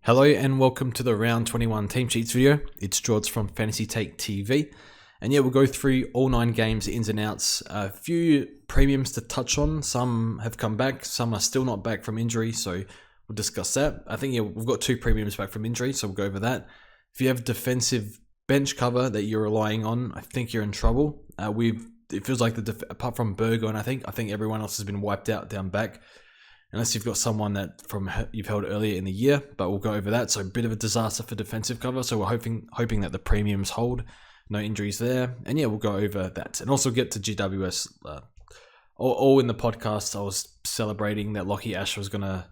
Hello and welcome to the Round 21 Team Sheets video. It's George from Fantasy Take TV. And yeah, we'll go through all 9 games, ins and outs. A few premiums to touch on. Some have come back, some are still not back from injury, so we'll discuss that. I think we've got 2 premiums back from injury, so we'll go over that. If you have defensive bench cover that you're relying on, I think you're in trouble. It feels like apart from Burgo and I think everyone else has been wiped out down back. Unless you've got someone that you've held earlier in the year, but we'll go over that. So a bit of a disaster for defensive cover. So we're hoping that the premiums hold, no injuries there, and yeah, we'll go over that and also get to GWS. All in the podcast, I was celebrating that Lockie Ash was gonna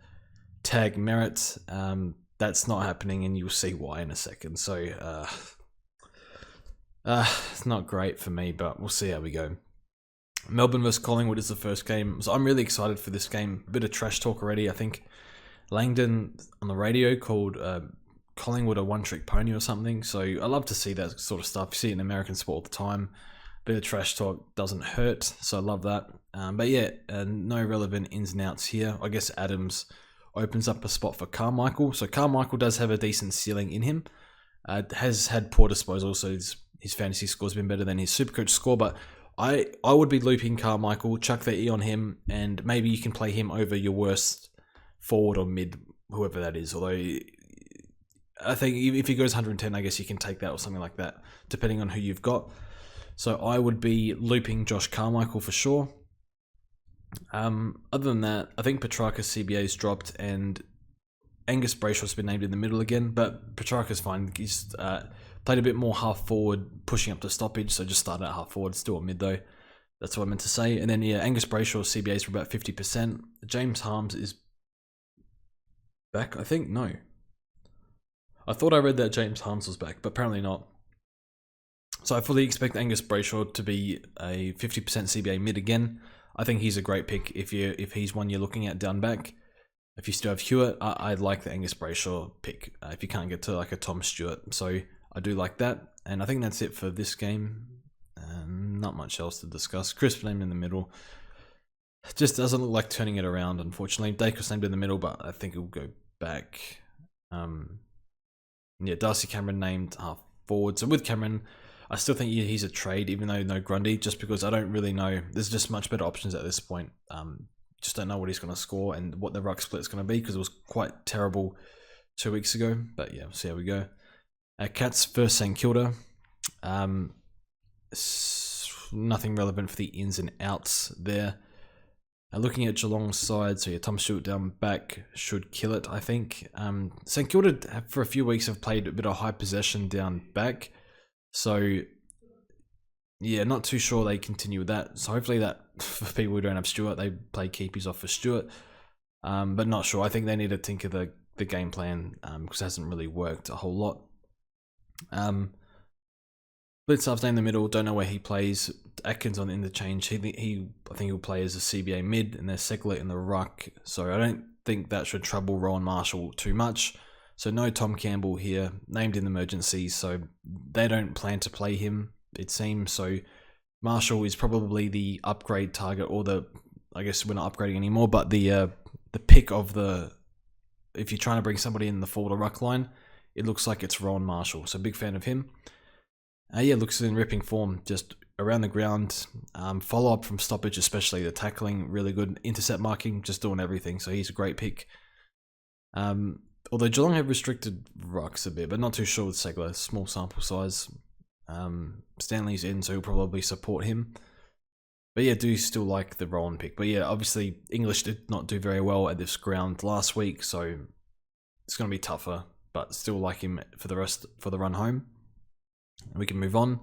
tag Merritt. That's not happening, and you'll see why in a second. So it's not great for me, but we'll see how we go. Melbourne vs Collingwood is the first game, so I'm really excited for this game. A bit of trash talk already. I think Langdon on the radio called Collingwood a one-trick pony or something, so I love to see that sort of stuff. You see it in American sport all the time. A bit of trash talk doesn't hurt, so I love that. But yeah, no relevant ins and outs here. I guess Adams opens up a spot for Carmichael, so Carmichael does have a decent ceiling in him. Has had poor disposal, so his fantasy score's been better than his Supercoach score, but I would be looping Carmichael, chuck the E on him, and maybe you can play him over your worst forward or mid, whoever that is. Although, I think if he goes 110, I guess you can take that or something like that, depending on who you've got. So I would be looping Josh Carmichael for sure. Other than that, I think Petrarca's CBA's dropped, and Angus Brayshaw's been named in the middle again, but Petrarca's fine. He's played a bit more half forward, pushing up to stoppage, so just started at half forward, still a mid though. That's what I meant to say. And then yeah, Angus Brayshaw's CBA's for about 50%. James Harmes is back, I think? No. I thought I read that James Harmes was back, but apparently not. So I fully expect Angus Brayshaw to be a 50% CBA mid again. I think he's a great pick if he's one you're looking at down back. If you still have Hewitt, I like the Angus Brayshaw pick if you can't get to like a Tom Stewart. So I do like that. And I think that's it for this game. Not much else to discuss. Crisp named in the middle. Just doesn't look like turning it around, unfortunately. Dacos named in the middle, but I think he'll go back. Yeah, Darcy Cameron named half forward. So with Cameron, I still think he's a trade, even though no Grundy, just because I don't really know. There's just much better options at this point. Just don't know what he's going to score and what the ruck split is going to be, because it was quite terrible 2 weeks ago. But yeah, we'll see how we go. Cats versus St Kilda. Nothing relevant for the ins and outs there. Looking at Geelong's side, so yeah, Tom Stewart down back should kill it, I think. St Kilda, for a few weeks, have played a bit of high possession down back. So yeah, not too sure they continue with that. So hopefully that, for people who don't have Stewart, they play keepies off for Stewart. But not sure. I think they need to tinker the game plan, because it hasn't really worked a whole lot. Blitzarf's in the middle, don't know where he plays. Atkins on the interchange. I think he'll play as a CBA mid, and there's Seglet in the ruck. So I don't think that should trouble Rowan Marshall too much. So no Tom Campbell here, named in the emergency, so they don't plan to play him, it seems. So Marshall is probably the upgrade target, or I guess we're not upgrading anymore, but the pick of if you're trying to bring somebody in the forward or ruck line, it looks like it's Rowan Marshall. So big fan of him. Yeah, looks in ripping form, just around the ground. Follow up from stoppage, especially the tackling, really good. Intercept marking, just doing everything. So he's a great pick. Although Geelong have restricted rucks a bit, but not too sure with Segler. Small sample size. Stanley's in, so he'll probably support him. But yeah, do still like the Rowan pick. But yeah, obviously English did not do very well at this ground last week, so it's going to be tougher. But still like him for the run home. We can move on.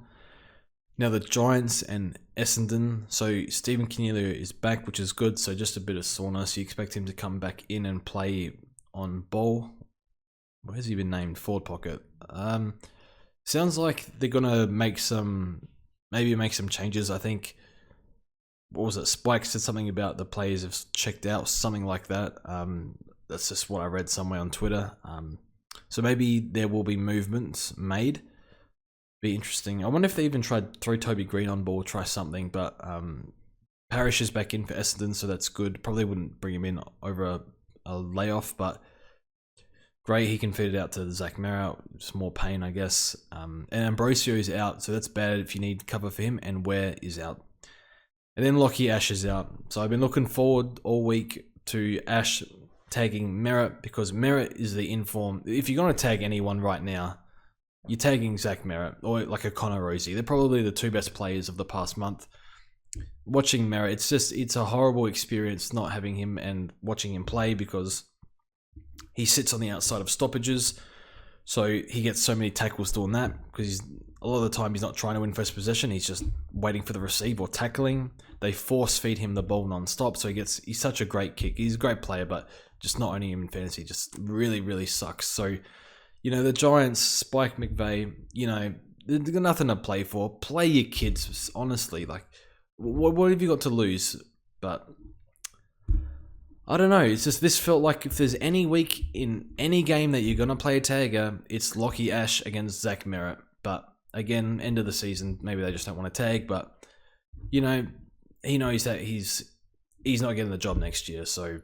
Now the Giants and Essendon. So Stephen Keneally is back, which is good. So just a bit of soreness. You expect him to come back in and play on ball. Where's he been named? Forward pocket. Sounds like they're gonna make some changes. I think. What was it? Spike said something about the players have checked out, something like that. That's just what I read somewhere on Twitter. So maybe there will be movements made. Be interesting. I wonder if they even tried throw Toby Green on ball, try something, but Parrish is back in for Essendon, so that's good. Probably wouldn't bring him in over a layoff, but great. He can feed it out to Zach Merritt. Just more pain, I guess. And Ambrosio's out, so that's bad if you need cover for him. And Ware is out. And then Lockie Ash is out. So I've been looking forward all week to Ash tagging Merritt, because Merritt is the inform. If you're going to tag anyone right now, you're tagging Zach Merritt or like a Connor Rosie. They're probably the two best players of the past month. Watching Merritt, it's a horrible experience not having him and watching him play, because he sits on the outside of stoppages, so he gets so many tackles doing that, because a lot of the time he's not trying to win first possession, he's just waiting for the receive or tackling. They force feed him the ball non-stop, so he's such a great kick. He's a great player, but just not owning him in fantasy just really, really sucks. So, the Giants, Spike McVay, they've got nothing to play for. Play your kids, honestly. Like, what have you got to lose? But I don't know. It's just, this felt like if there's any week in any game that you're going to play a tagger, it's Lockie Ash against Zach Merritt. But again, end of the season, maybe they just don't want to tag. But, he knows that he's not getting the job next year. So,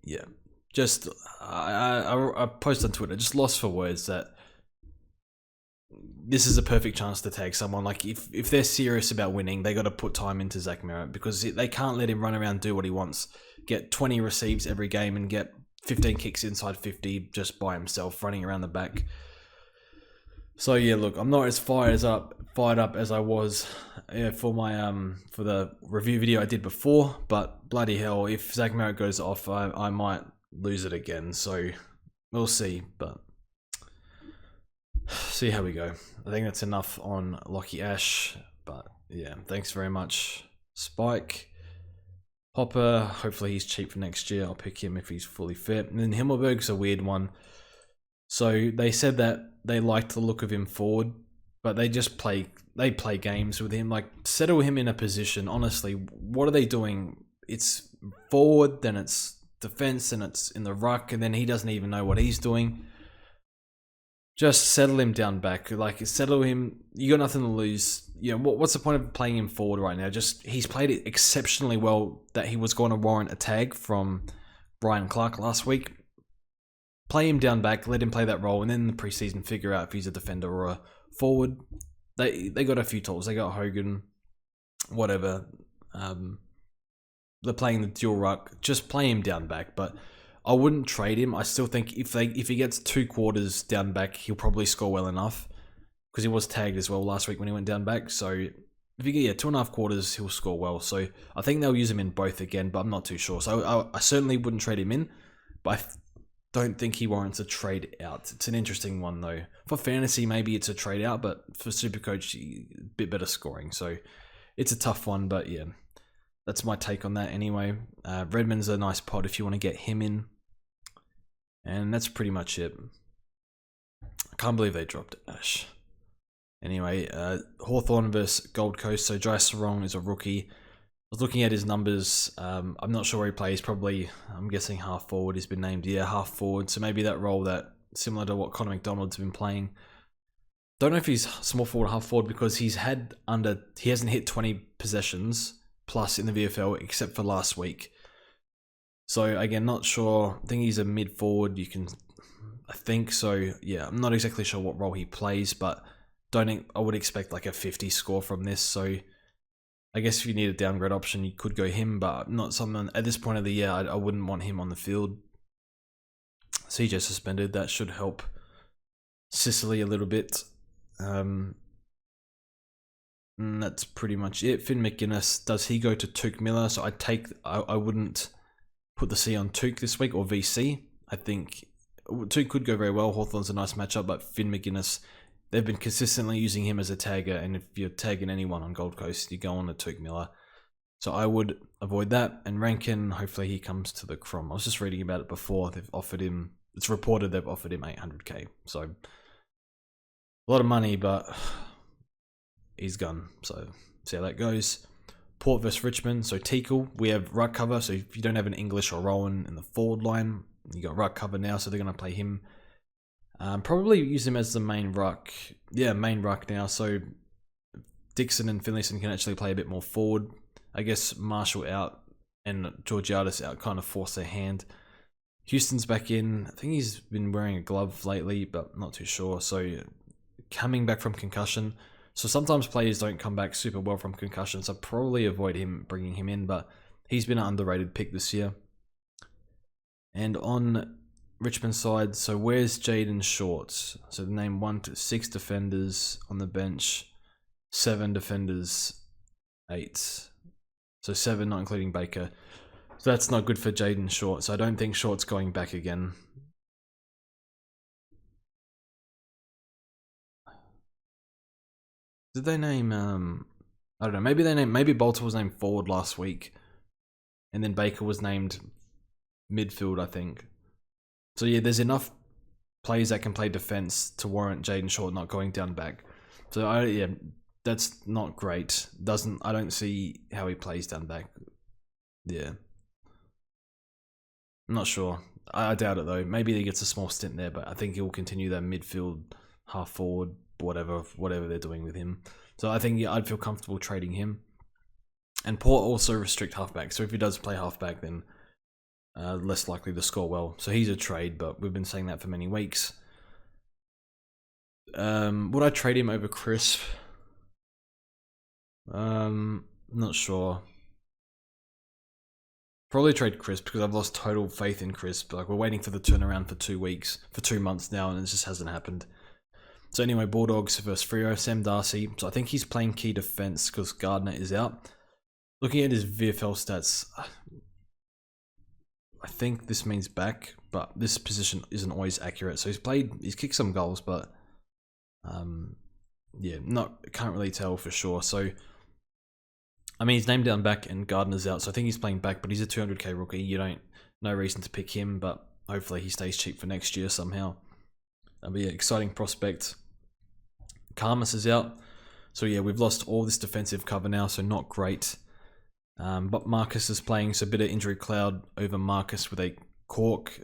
yeah. Just, I posted on Twitter, just lost for words, that this is a perfect chance to tag someone. Like, if they're serious about winning, they got to put time into Zach Merritt, because they can't let him run around, do what he wants, get 20 receives every game and get 15 kicks inside 50 just by himself, running around the back. So yeah, look, I'm not as fired up as I was for my for the review video I did before, but bloody hell, if Zach Merritt goes off, I might lose it again. So we'll see, but see how we go. I think that's enough on Lockie Ash, but yeah, thanks very much, Spike. Hopper, hopefully he's cheap for next year. I'll pick him if he's fully fit. And then Himmelberg's a weird one. So they said that they like the look of him forward, but they play games with him. Like, settle him in a position. Honestly, what are they doing? It's forward, then it's defense, and it's in the ruck, and then he doesn't even know what he's doing. Just settle him down back. Like, settle him. You got nothing to lose. What's the point of playing him forward right now? He's played it exceptionally well that he was going to warrant a tag from Brian Clark last week. Play him down back, let him play that role, and then in the preseason figure out if he's a defender or a forward. They got a few tools. They got Hogan, whatever. They're playing the dual ruck. Just play him down back, but I wouldn't trade him. I still think if he gets 2 quarters down back, he'll probably score well enough, because he was tagged as well last week when he went down back. So if you get 2.5 quarters, he'll score well. So I think they'll use him in both again, but I'm not too sure. So I certainly wouldn't trade him in, but I don't think he warrants a trade out. It's an interesting one though. For fantasy, maybe it's a trade out, but for Supercoach, a bit better scoring. So it's a tough one, but yeah, that's my take on that anyway. Redmond's a nice pod if you want to get him in. And that's pretty much it. I can't believe they dropped Ash. Anyway, Hawthorn versus Gold Coast. So Jai Sarong is a rookie. I was looking at his numbers. I'm not sure where he plays. Probably, I'm guessing half forward. He's been named, half forward. So maybe that role that similar to what Connor McDonald's been playing. Don't know if he's small forward, half forward, because he hasn't hit 20 possessions plus in the VFL except for last week. So again, not sure. I think he's a mid forward. I think so. Yeah, I'm not exactly sure what role he plays, but I would expect like a 50 score from this. So I guess if you need a downgrade option, you could go him, but not someone at this point of the year. I wouldn't want him on the field. CJ suspended. That should help Sicily a little bit. And that's pretty much it. Finn McGuinness, does he go to Tuke Miller? So I wouldn't put the C on Tuke this week, or VC. I think Tuke could go very well. Hawthorn's a nice matchup, but Finn McGuinness, they've been consistently using him as a tagger, and if you're tagging anyone on Gold Coast, you go on to Tuke Miller. So I would avoid that. And Rankin, hopefully he comes to the Crom. I was just reading about it before. It's reported they've offered him 800k. So a lot of money, but he's gone. So see how that goes. Port versus Richmond. So Teakle, we have ruck cover. So if you don't have an English or Rowan in the forward line, you got ruck cover now. So they're going to play him. Probably use him as the main ruck. Yeah, main ruck now. So Dixon and Finlayson can actually play a bit more forward. I guess Marshall out and Georgiadis out kind of force their hand. Houston's back in. I think he's been wearing a glove lately, but not too sure. So coming back from concussion. So sometimes players don't come back super well from concussion, so probably avoid bringing him in, but he's been an underrated pick this year. And on Richmond side, so where's Jaden Short? So the name 1 to 6 defenders on the bench, 7 defenders, 8. So 7, not including Baker. So that's not good for Jaden Short. So I don't think Short's going back again. Did they name I don't know, maybe Bolter was named forward last week, and then Baker was named midfield, I think. So yeah, there's enough players that can play defense to warrant Jaden Short not going down back. So yeah, that's not great. I don't see how he plays down back. Yeah. I'm not sure. I doubt it though. Maybe he gets a small stint there, but I think he'll continue that midfield, half forward, whatever they're doing with him. So I think I'd feel comfortable trading him. And Port also restrict halfback. So if he does play halfback, then less likely to score well. So he's a trade, but we've been saying that for many weeks. Would I trade him over Crisp? Not sure. Probably trade Crisp because I've lost total faith in Crisp. Like, we're waiting for the turnaround for 2 months now, and it just hasn't happened. So anyway, Bulldogs versus Freo, Sam Darcy. So I think he's playing key defense because Gardner is out. Looking at his VFL stats, I think this means back, but this position isn't always accurate. So he's kicked some goals, but yeah, can't really tell for sure. So I mean, he's named down back and Gardner's out, so I think he's playing back, but he's a 200k rookie. No reason to pick him, but hopefully he stays cheap for next year somehow. That'll be an exciting prospect. Karmas is out, so yeah, we've lost all this defensive cover now, so not great. But Marcus is playing, so a bit of injury cloud over Marcus with a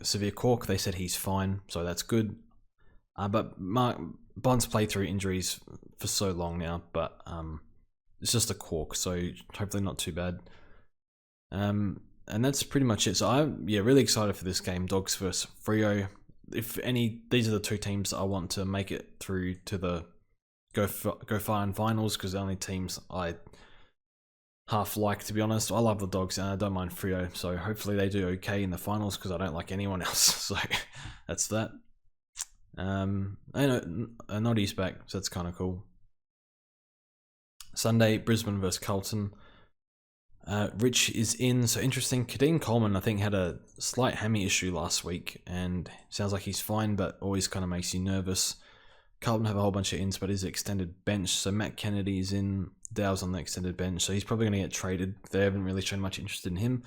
severe cork. They said he's fine, so that's good. But Bond's played through injuries for so long now, but it's just a cork, so hopefully not too bad. And that's pretty much it. So I'm really excited for this game, Dogs versus Freo. These are the two teams I want to make it through to the go far in finals, because the only teams I half like, to be honest. I love the Dogs and I don't mind Freo, so hopefully they do okay in the finals because I don't like anyone else. So that's that. I know Noddy's back, so that's kind of cool. Sunday, Brisbane versus Carlton. Rich is in, so interesting. Kadeem Coleman, I think, had a slight hammy issue last week, and sounds like he's fine, but always kind of makes you nervous. Carlton have a whole bunch of ins, but his extended bench. So Matt Kennedy is in, Dow's on the extended bench, so he's probably going to get traded. They haven't really shown much interest in him.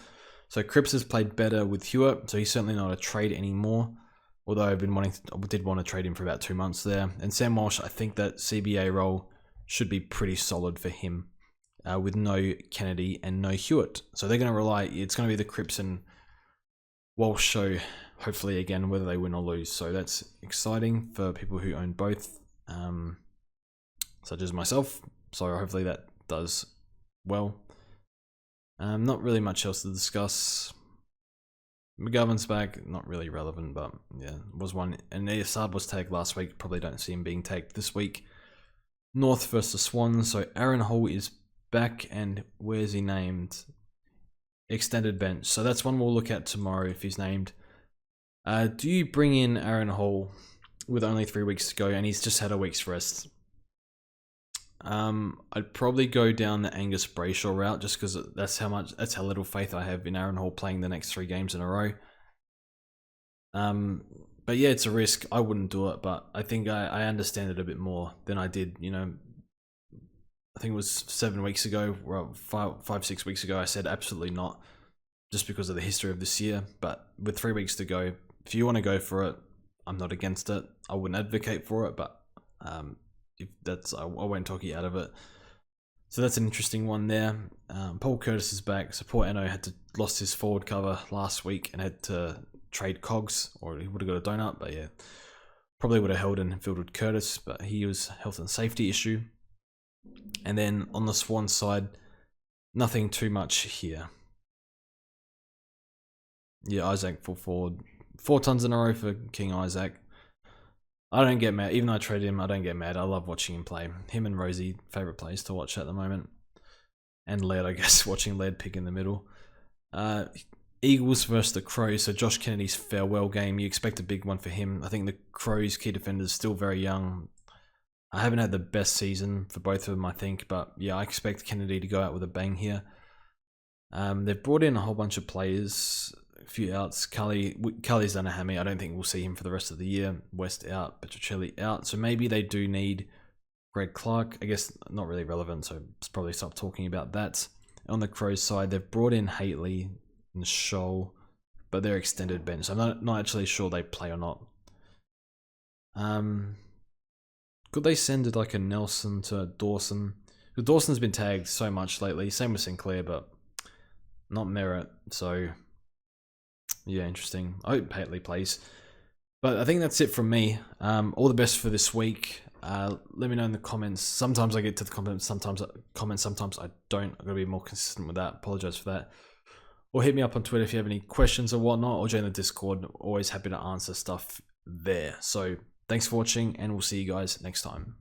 So Cripps has played better with Hewitt, so he's certainly not a trade anymore. Although I did want to trade him for about 2 months there. And Sam Walsh, I think that CBA role should be pretty solid for him, with no Kennedy and no Hewitt. So they're going to rely, it's going to be the Cripps and Walsh show, hopefully again, whether they win or lose. So that's exciting for people who own both, such as myself. So hopefully that does well. Not really much else to discuss. McGovern's back, not really relevant, but yeah, was one. And Saab was tagged last week, probably don't see him being tagged this week. North versus Swans, so Aaron Hall is back, and where's he named? Extended bench, so that's one we'll look at tomorrow if he's named. Do you bring in Aaron Hall with only 3 weeks to go, and he's just had a week's rest? I'd probably go down the Angus Brayshaw route, just because that's how little faith I have in Aaron Hall playing the next 3 games in a row. But yeah, it's a risk. I wouldn't do it, but I think I understand it a bit more than I did. I think it was 7 weeks ago, or 5-6 weeks ago, I said absolutely not, just because of the history of this year. But with 3 weeks to go, if you want to go for it, I'm not against it. I wouldn't advocate for it, but I won't talk you out of it. So that's an interesting one there. Paul Curtis is back. So poor Eno lost his forward cover last week and had to trade Cogs, or he would have got a donut, but yeah, probably would have held and fielded Curtis, but he was health and safety issue. And then on the Swans side, nothing too much here. Yeah, Isaac full forward, 4 tons in a row for King Isaac. I don't get mad. Even though I traded him, I don't get mad. I love watching him play. Him and Rosie, favourite players to watch at the moment. And Laird, I guess, watching Laird pick in the middle. Eagles versus the Crows. So Josh Kennedy's farewell game. You expect a big one for him. I think the Crows' key defender is still very young. I haven't had the best season for both of them, I think. But yeah, I expect Kennedy to go out with a bang here. They've brought in a whole bunch of players. A few outs. Cully's done a hammy. I don't think we'll see him for the rest of the year. West out. Petrocelli out. So maybe they do need Greg Clark. I guess not really relevant, so probably stop talking about that. On the Crows side, they've brought in Haitley and Scholl, but they're extended bench. I'm not actually sure they play or not. Could they send it like a Nelson to Dawson? Because Dawson's been tagged so much lately. Same with Sinclair, but not Merritt. So yeah, interesting. I hope Haitley plays. But I think that's it from me. All the best for this week. Let me know in the comments. Sometimes I get to the comments, sometimes I don't. I'm going to be more consistent with that. Apologize for that. Or hit me up on Twitter if you have any questions or whatnot, or join the Discord. Always happy to answer stuff there. So thanks for watching, and we'll see you guys next time.